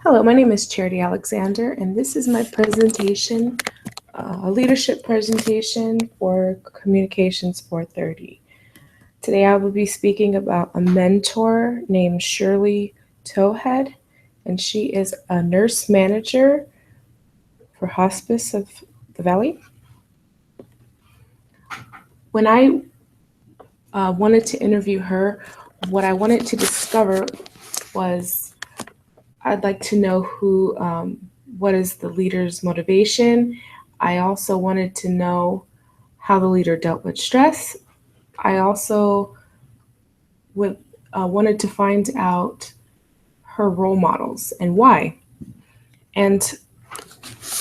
Hello, my name is Charity Alexander, and this is my presentation, a leadership presentation for Communications 430. Today I will be speaking about a mentor named Shirley Towhead, and she is a nurse manager for Hospice of the Valley. When I wanted to interview her, what I wanted to discover was I'd like to know what is the leader's motivation. I also wanted to know how the leader dealt with stress. I also would, wanted to find out her role models and why. And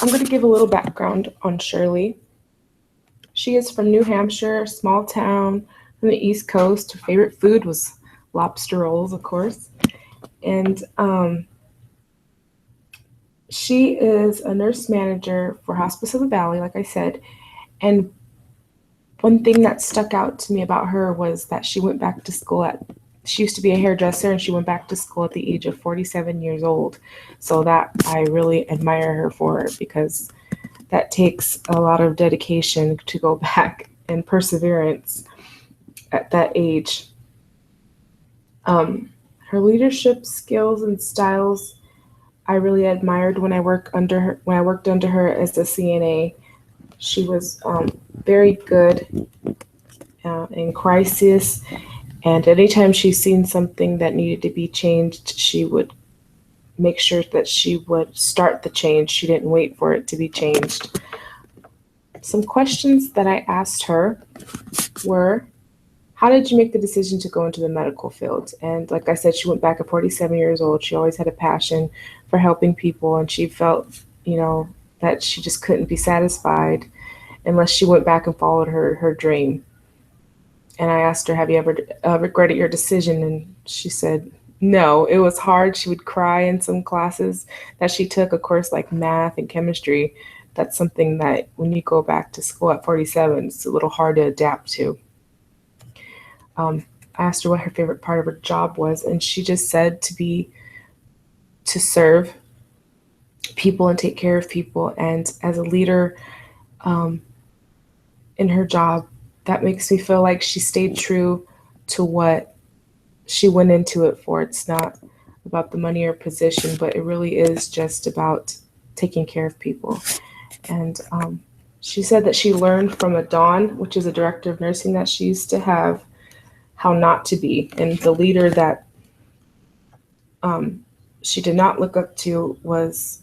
I'm going to give a little background on Shirley. She is from New Hampshire, a small town from the East Coast. Her favorite food was lobster rolls, of course. And she is a nurse manager for Hospice of the Valley, like I said. And one thing that stuck out to me about her was that she used to be a hairdresser and she went back to school at the age of 47 years old. So that I really admire her for it because that takes a lot of dedication to go back and perseverance at that age. Um, Her leadership skills and styles I really admired when I worked under her as a CNA. She was very good in crisis, and anytime she's seen something that needed to be changed, she would make sure that she would start the change. She didn't wait for it to be changed. Some questions that I asked her were, how did you make the decision to go into the medical field? And like I said, she went back at 47 years old. She always had a passion for helping people, and she felt, that she just couldn't be satisfied unless she went back and followed her dream. And I asked her, have you ever regretted your decision? And she said, no, it was hard. She would cry in some classes that she took, of course, like math and chemistry. That's something that when you go back to school at 47, it's a little hard to adapt to. I asked her what her favorite part of her job was, and she just said to serve people and take care of people. And as a leader in her job, that makes me feel like she stayed true to what she went into it for. It's not about the money or position, but it really is just about taking care of people. And she said that she learned from a Dawn, which is a director of nursing that she used to have, how not to be. And the leader that she did not look up to was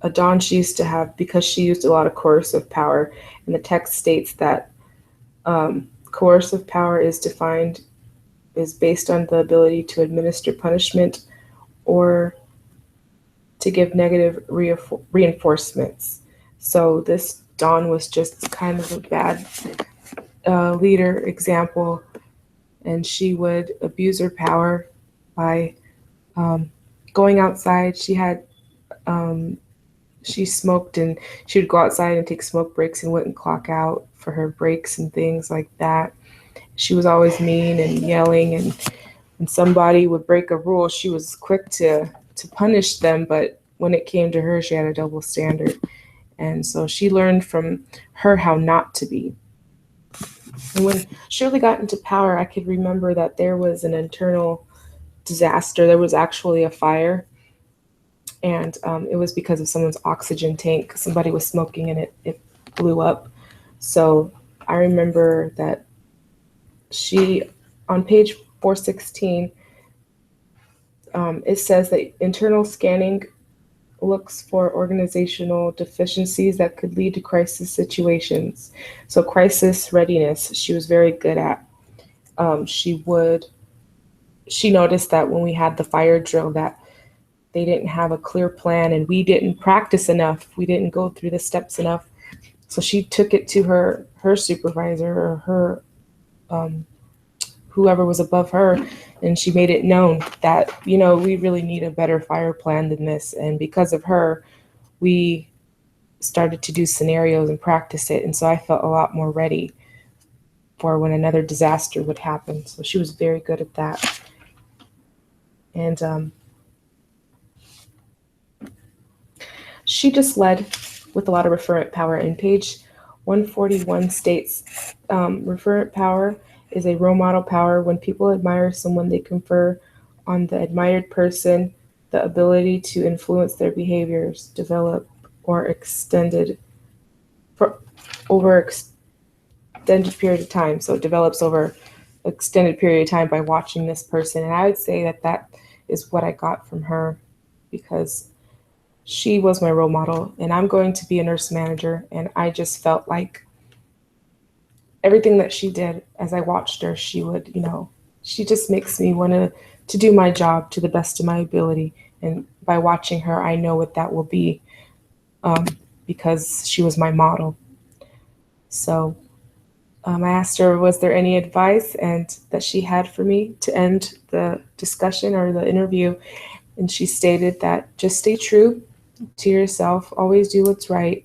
a Dawn she used to have because she used a lot of coercive power. And the text states that coercive power is based on the ability to administer punishment or to give negative reinforcements. So this Dawn was just kind of a bad leader example, and she would abuse her power by going outside. She smoked, and she would go outside and take smoke breaks and wouldn't clock out for her breaks and things like that. She was always mean and yelling, and when somebody would break a rule, she was quick to punish them, but when it came to her, she had a double standard. And so she learned from her how not to be. And when Shirley got into power, I could remember that there was an internal disaster. There was actually a fire, and it was because of someone's oxygen tank. Somebody was smoking and it blew up. So I remember that she, on page 416, it says that internal scanning looks for organizational deficiencies that could lead to crisis situations. So crisis readiness, she was very good at. Um, she would, she noticed that when we had the fire drill that they didn't have a clear plan and we didn't practice enough. We didn't go through the steps enough. So she took it to her supervisor or her whoever was above her, and she made it known that we really need a better fire plan than this. And because of her, we started to do scenarios and practice it, and so I felt a lot more ready for when another disaster would happen. So she was very good at that. And she just led with a lot of referent power. And page 141 states, referent power is a role model power. When people admire someone, they confer on the admired person the ability to influence their behaviors, develop or extended for over extended period of time. So it develops over extended period of time by watching this person. And I would say that that is what I got from her, because she was my role model, and I'm going to be a nurse manager. And I just felt like everything that she did as I watched her, she would, she just makes me want to do my job to the best of my ability. And by watching her, I know what that will be, because she was my model. So I asked her, was there any advice and that she had for me to end the discussion or the interview? And she stated that just stay true to yourself, always do what's right,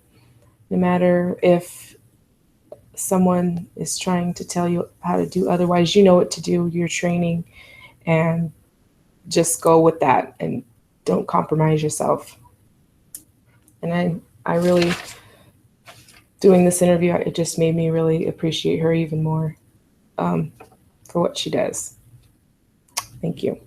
no matter if someone is trying to tell you how to do otherwise. You know what to do, your training, and just go with that and don't compromise yourself. And I really, doing this interview, it just made me really appreciate her even more, for what she does. Thank you.